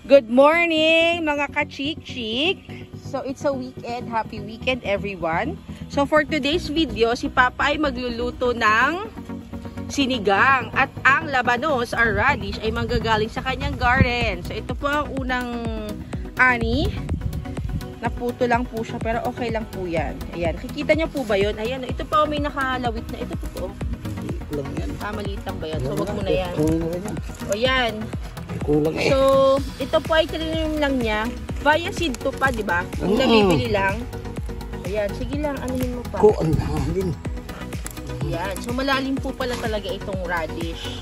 Good morning mga ka-chik-chik. So it's a weekend. Happy weekend everyone. So for today's video, si Papa ay magluluto ng sinigang. At ang labanos or radish ay manggagaling sa kanyang garden. So ito po ang unang ani. Naputo lang po siya pero okay lang po yan. Ayan. Kikita niyo po ba yun? Ayan. Ito po may nakalawit na. Ito po. Maliit lang ba yan? So wag mo na yan. O yan. So, ito po ay trinum lang niya. Via seed to pa, di ba? Kung nabibili lang. Ayan, sige lang, anuhin mo pa. Ayan, so malalim po pala talaga itong radish.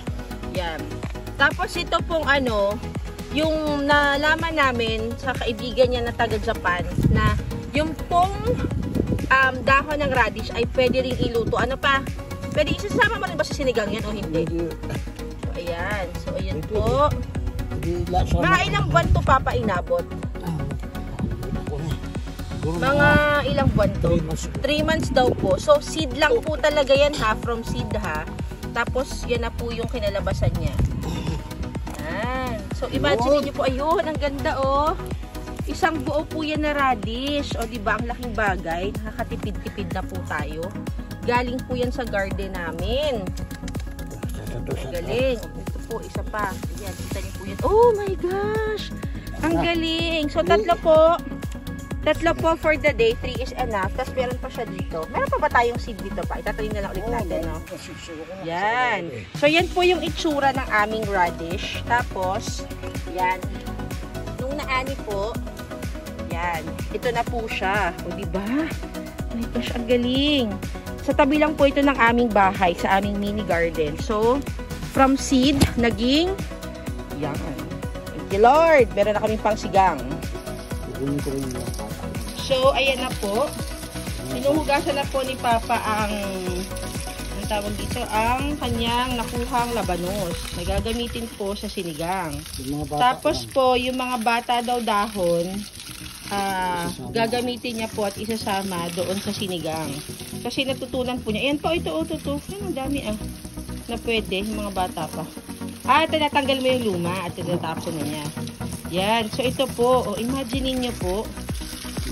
Ayan. Tapos ito pong ano, yung nalaman namin sa kaibigan niya na taga-Japan, na yung pong dahon ng radish ay pwede ring iluto. Ano pa? Pwede isasama mo rin ba sa sinigang yan o hindi? So, ayan. So, ayan po. Mga ilang buwan to Papa inabot? Mga ilang buwan to? 3 months daw po. So seed lang po talaga yan ha. From seed ha. Tapos yan na po yung kinalabasan niya. Yan. So imagine niyo po. Ayun. Ang ganda oh. Isang buo po yan na radish. O diba ang laking bagay. Nakakatipid-tipid na po tayo. Galing po yan sa garden namin. Galing. Po, isa pa. Ayan, kita niyo po yan. Oh my gosh! Ang galing! So, tatlo po for the day. 3 is enough. Tapos, meron pa siya dito. Meron pa ba tayong seed dito pa? Itatayin na lang ulit natin, no? Yan. So, yan po yung itsura ng aming radish. Tapos, yan. Nung naani po, yan. Ito na po siya. O, diba? Oh my gosh, ang galing. Sa tabi lang po ito ng aming bahay, sa aming mini garden. So, from seed, naging yan. Thank you, Lord. Meron na kaming pangsigang. So, ayan na po. Sinuhugasan na po ni Papa ang tawag dito, ang kanyang nakuhang labanos. Nagagamitin po sa sinigang. Tapos po, yung mga bata daw dahon, gagamitin niya po at isasama doon sa sinigang. Kasi natutunan po niya. Ayan po, ito, ang dami na pwede, yung mga bata pa. Tinatanggal mo yung luma at tinatapon na niya. Yan. So, ito po, imagine niyo po,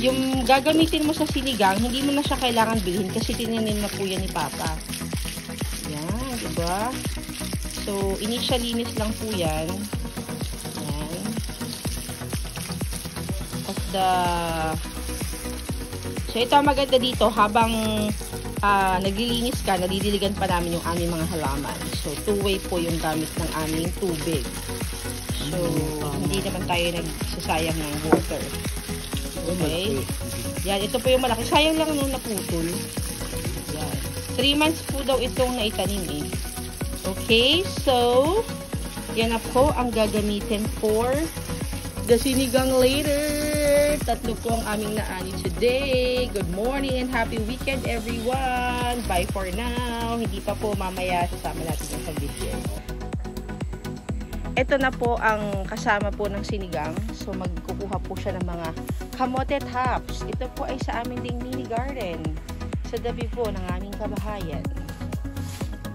yung gagamitin mo sa sinigang, hindi mo na siya kailangan bilhin kasi tinanim na po yan ni Papa. Yan, diba? So, initialinis lang po yan. Yan. So, ito ang maganda dito, habang naglilinis ka, nadidiligan pa namin yung aming mga halaman. So, two-way po yung gamit ng aming tubig. So, hindi naman tayo nagsasayang ng water. Okay? Yan, ito po yung malaki. Sayang lang nung naputol. Yan. 3 months po daw itong naitanim eh. Okay, so, yan na po ang gagamitin for the sinigang later. Tatlo po ang aming naani today. Good morning and happy weekend everyone. Bye for now. Hindi pa po, mamaya sasama natin sa video. Ito na po ang kasama po ng sinigang. So magkukuha po siya ng mga kamote tops. Ito po ay sa aming ding mini garden. Sa tabi po ng aming kabahayan.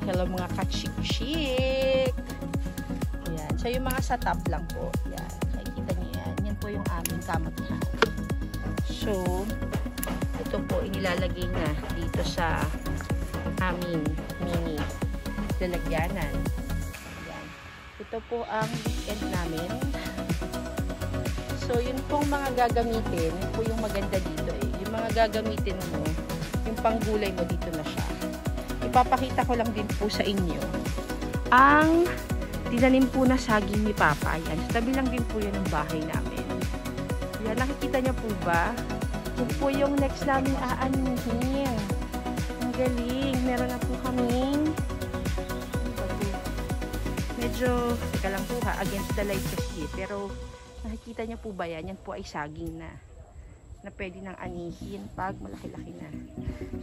Hello mga ka-chik-chik. Ayan. So yung mga sa top lang po. Yan. Nakikita niyo yan. Yan po yung aming kamotihan. So, ito po inilalagay na dito sa aming mini lalagyanan. Ayan. Ito po ang weekend namin. So, yun pong mga gagamitin, yun po yung maganda dito eh. Yung mga gagamitin mo, yung panggulay mo dito na siya. Ipapakita ko lang din po sa inyo ang tinanim po na saging ni Papa. Ayan. Sa tabi lang din po yun ng bahay namin. Yan, nakikita niyo po ba? Ito po yung next namin aanihin. Ang galing. Meron na po kaming medyo, teka lang po ha, against the light kasi. Pero, nakikita niyo po ba yan? Yan po ay saging na pwede nang anihin pag malaki-laki na.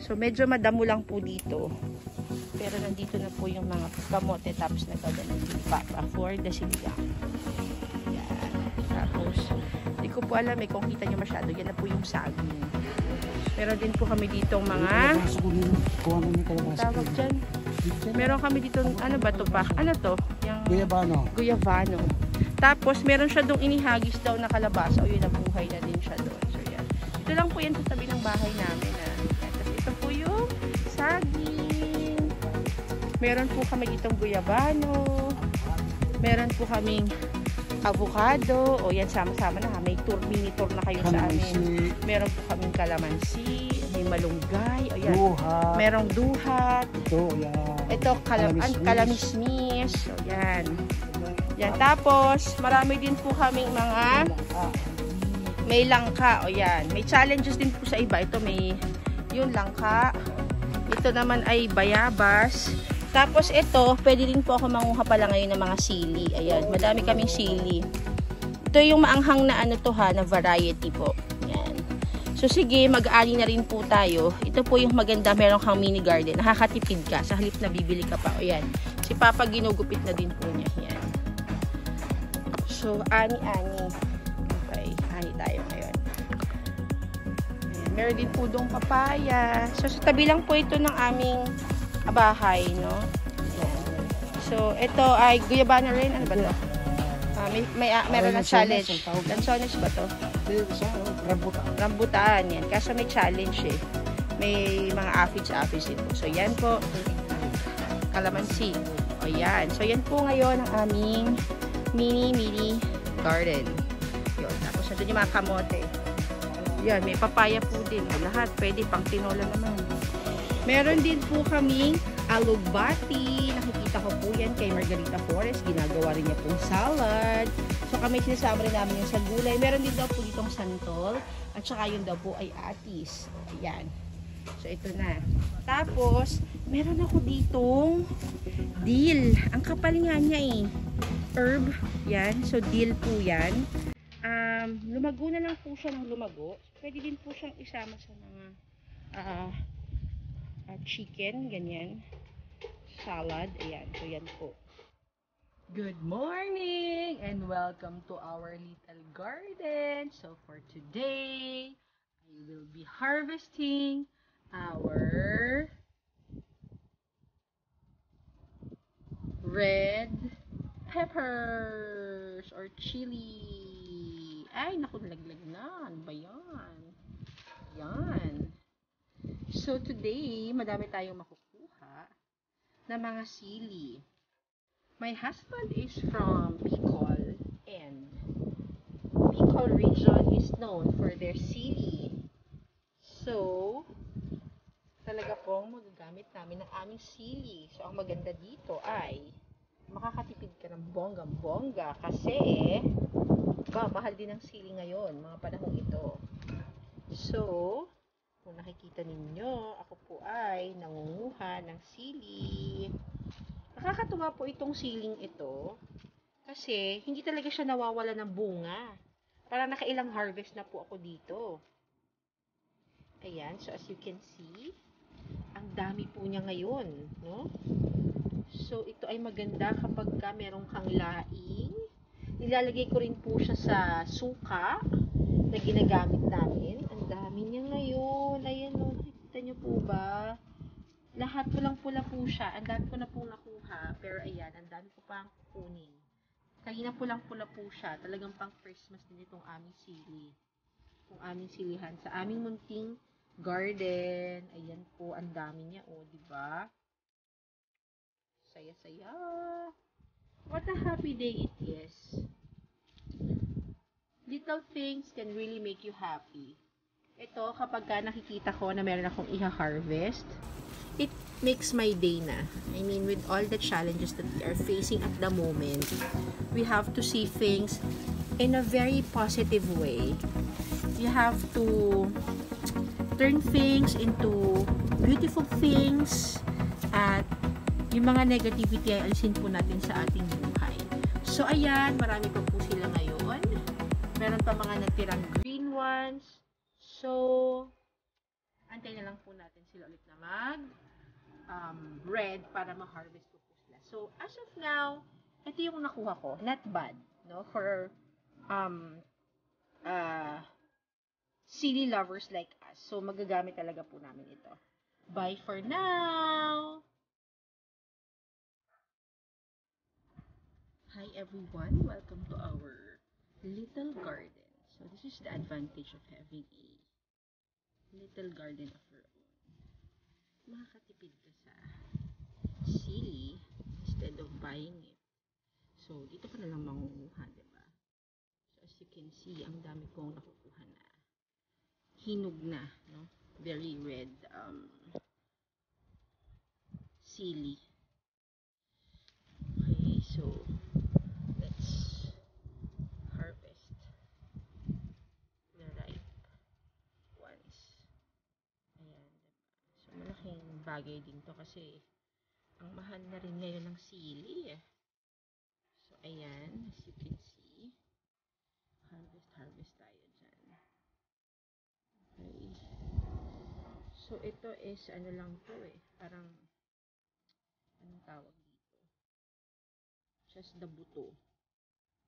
So, medyo madamo lang po dito. Pero, nandito na po yung mga kamote tops na gagawin ni Papa for the sinigang. Yan. Tapos, hindi ko po alam kung kita nyo masyado. Yan na po yung saging. Meron din po kami dito mga tawag dyan. Meron kami dito, ano ba to pa? Ano to? Yung Guyavano. Guyavano. Tapos, meron siya doong inihagis daw na kalabasa. O yun, nabuhay na din siya doon. So, yan. Ito lang po yan sa tabi ng bahay namin. Tapos, ito po yung saging. Meron po kami ditong guyabano. Meron po kaming avocado. O yan, sama-sama na. May tour, mini tour na kayo sa amin. Meron po kaming kalamansi. May malunggay. O yan. Duhat. Merong duhat. Ito, yan. Ito, kalamismis. O yan. Yan. Tapos, marami din po kaming mga may langka. O yan. May challenges din po sa iba. Ito may yung langka. Ito naman ay bayabas. Tapos ito, pwede din po ako manguha pala ngayon ng mga sili. Ayan, madami kaming sili. Ito yung maanghang na ano to ha, na variety po. Ayan. So sige, mag-aani na rin po tayo. Ito po yung maganda, meron kang mini garden. Nakakatipid ka sa halip na bibili ka pa. Ayan. Si Papa ginugupit na din po niya. Ayan. So, ani-ani. Okay, ani tayo ngayon. Ayan. Meron din po dong papaya. So, sa tabi lang po ito ng aming bahay, no? Ayan. So, ito ay guyabano rin. Ano ba ito? Meron na challenge. Lansones ba ito? Rambutan. Rambutan, yan. Kaso may challenge eh. May mga aphids dito. So, yan po. Kalamansi. O, yan. So, yan po ngayon ang aming mini garden. Yun. Tapos, nandun yung mga kamote. Yan. May papaya po din. Lahat. Pwede pang tinola naman. Meron din po kaming alugbati. Nakikita ko po yan kay Margarita Flores. Ginagawa rin niya pong salad. So kami sinasama rin namin yung sa gulay. Meron din daw po ditong santol. At saka yun daw po ay atis. Ayan. So ito na. Tapos, meron ako ditong dill. Ang kapal nga niya eh. Herb. Yan. So dill po yan. Lumago na lang po siya ng lumago. Pwede din po siyang isama sa mga chicken, ganyan. Salad, ayan. So, yan po. Good morning and welcome to our little garden. So, for today, I will be harvesting our red peppers or chili. Ay, naku, nalaglag na. Ano ba yan? Yan. So, today, madami tayong makukuha na mga sili. My husband is from Bicol, and Bicol region is known for their sili. So, talaga pong magagamit namin ng aming sili. So, ang maganda dito ay makakatipid ka ng bonggang-bongga kasi mahal din ang sili ngayon, mga panahong ito. So, kung nakikita ninyo, ako po ay nangunguha ng sili. Nakakatuwa po itong siling ito kasi hindi talaga siya nawawala ng bunga. Para nakailang harvest na po ako dito. Ayan, so as you can see, ang dami po niya ngayon, no? So, ito ay maganda kapag meron kang laing. Nilalagay ko rin po siya sa suka na ginagamit namin. Ang dami niya ngayon. Ayan o, nakikita niyo po ba? Lahat pulang-pula po siya. Ang dami ko na po nakuha. Pero ayan, ang dami ko pang kukunin. Kanina pulang-pula po siya. Talagang pang Christmas din itong aming sili. Itong aming silihan. Sa aming munting garden. Ayan po, ang dami niya o, diba? Saya-saya. What a happy day it is. Little things can really make you happy. Ito, kapag nakikita ko na meron akong iha-harvest, it makes my day na. I mean, with all the challenges that we are facing at the moment, we have to see things in a very positive way. You have to turn things into beautiful things at yung mga negativity ay alisin po natin sa ating buhay. So, ayan, marami pa po sila ngayon. Meron pa mga natirang green ones. So, antay na lang po natin sila ulit na red para ma-harvest ko po sila. So, as of now, ito yung nakuha ko. Not bad, no? For sili lovers like us. So, magagamit talaga po namin ito. Bye for now! Hi everyone, welcome to our little garden. So this is the advantage of having a little garden of your own. Makakatipid ka sa sili instead of buying it. So dito ka na lang mangunguha, diba? So as you can see, ang dami kong nakukuha na hinog na, no? Very red sili. Okay, so let's harvest the ripe ones. Ayan, diba? So malaking bagay din to kasi ang mahal na rin ngayon ng sili eh. So ayan, as you can see, harvest tayo dyan. Okay. So ito is ano lang to eh, parang anong tawag dito? Just the buto.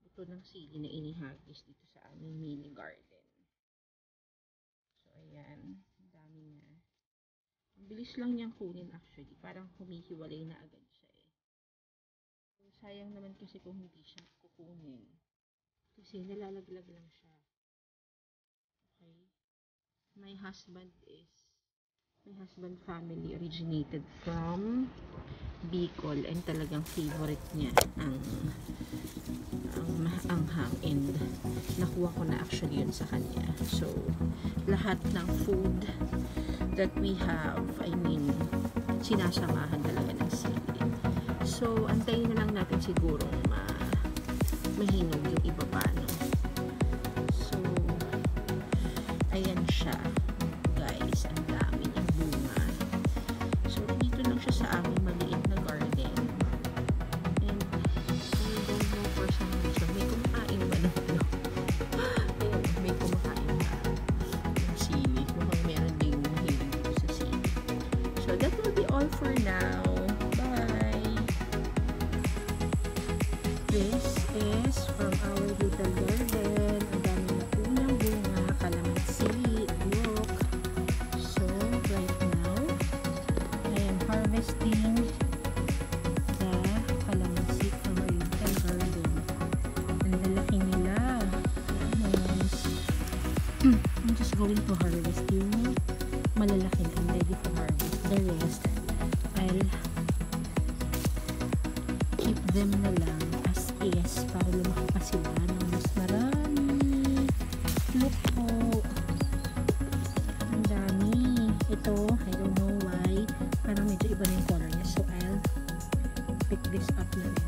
Buto ng sili na inihagis dito sa aming mini garden. So ayan, ang dami na. Ang bilis lang niyang kunin actually, parang humihiwalay na agad siya eh. So, sayang naman kasi kung hindi siya kukunin. Kasi nalalaglag lang siya. Okay? My husband family originated from Bicol and talagang favorite niya ang anghang, and nakuha ko na actually yun sa kanya. So lahat ng food that we have, I mean, sinasamahan talaga ng sili. So antayin na lang natin siguro mahinog yung iba pa, no? So ayan siya guys, ang dami niyang bunga. So dito lang siya sa aming maliit na garden, and I don't know for some reason may kumakain ba na ito? Ayun, may kumakain na ng sili. Mukhang meron ding mahilig dito sa sili. So that will be all for now. Bye! This is from our little garden. Ang dami na unang bunga, kalamansi, look. So right now I am harvesting the kalamansi from our little garden. Ang lalaki nila. Yes. I'm just going to harvest yung malalaki na. I'm ready to harvest. The rest, I'll keep them na lang as is para lumaki pa sila ng mas marami. Look po. Ang dami. Ito, I don't know why. Parang medyo iba na yung color niya. So, I'll pick this up na rin.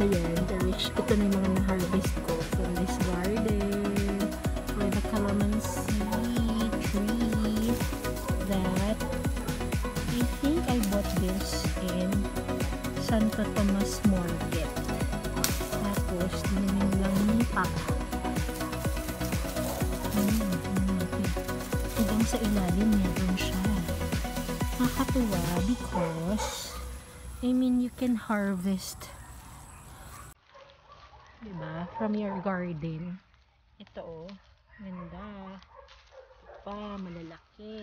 Ayan, ito na yung mga na-harvest ko from this garden. For the calamansi tree that I think I bought this in Santo Tomas Market. Tapos, dinamin lang nipa. Hanggang sa ilalim meron siya. Nakakatuwa because I mean, you can harvest, diba, from your garden. Ito oh, ganda. Ito pa, malalaki.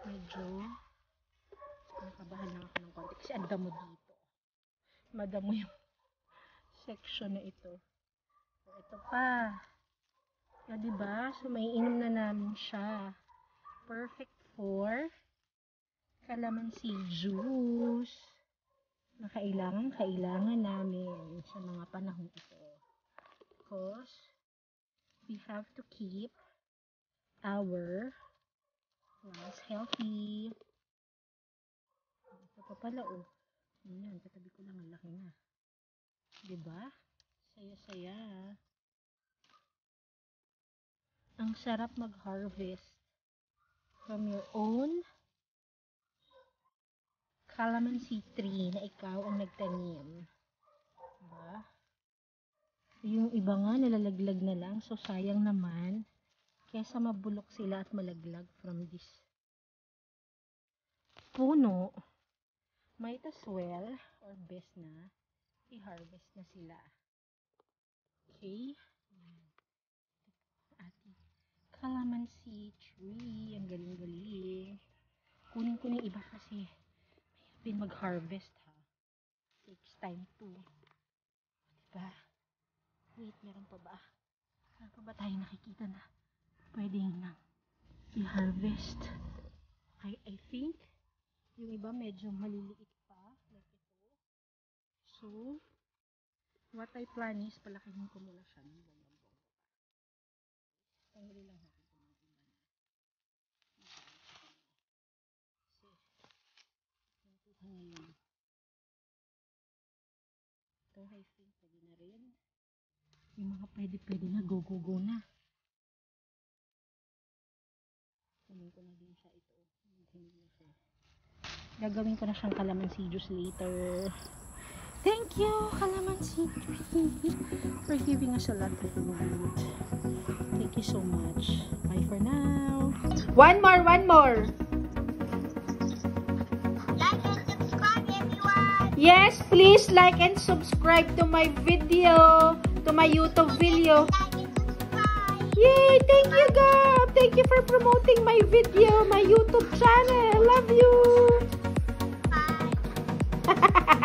Medyo nakabahan lang ako ng konti kasi ang damo dito. Madamo yung section na ito. So, ito pa. O, diba? So, may inom na namin siya. Perfect for calamansi juice na kailangan namin sa mga panahon ito. Because we have to keep our plants healthy. Ito pa pala oh. Ayan, katabi ko lang, ang laki na. Diba? Saya-saya. Ang sarap mag-harvest from your own calamansi tree na ikaw ang nagtanim. Diba? Yung iba nga nalalaglag na lang, so sayang naman kaysa mabulok sila at malaglag from this puno, might as well, or best na, i-harvest na sila. Okay? Ating calamansi tree. Ang galing-galing. Kunin ko ng iba kasi mahirap din mag-harvest, ha. Takes time to. Diba? Wait, meron pa ba? Meron pa ba tayo nakikita na pwedeng nang i-harvest? I think yung iba medyo maliliit pa, like ito. So, what I plan is palakihin ko muna siya ng bonggang-bongga. Tanggalin lang natin ito mga iba na. Kasi, nakuha ngayon. Ito, I think, pwede na rin. Yung mga pwede na, go na. Kunin ko na din siya ito. Gagawin ko na siyang calamansi juice later. Thank you, calamansi tree, for giving us a lot of food. Thank you so much. Bye for now. One more. Like and subscribe, everyone. Yes, please like and subscribe to my video, to my YouTube video. Like and subscribe. Yay! Thank you, Gab! Thank you for promoting my video, my YouTube channel. Love you! Bye.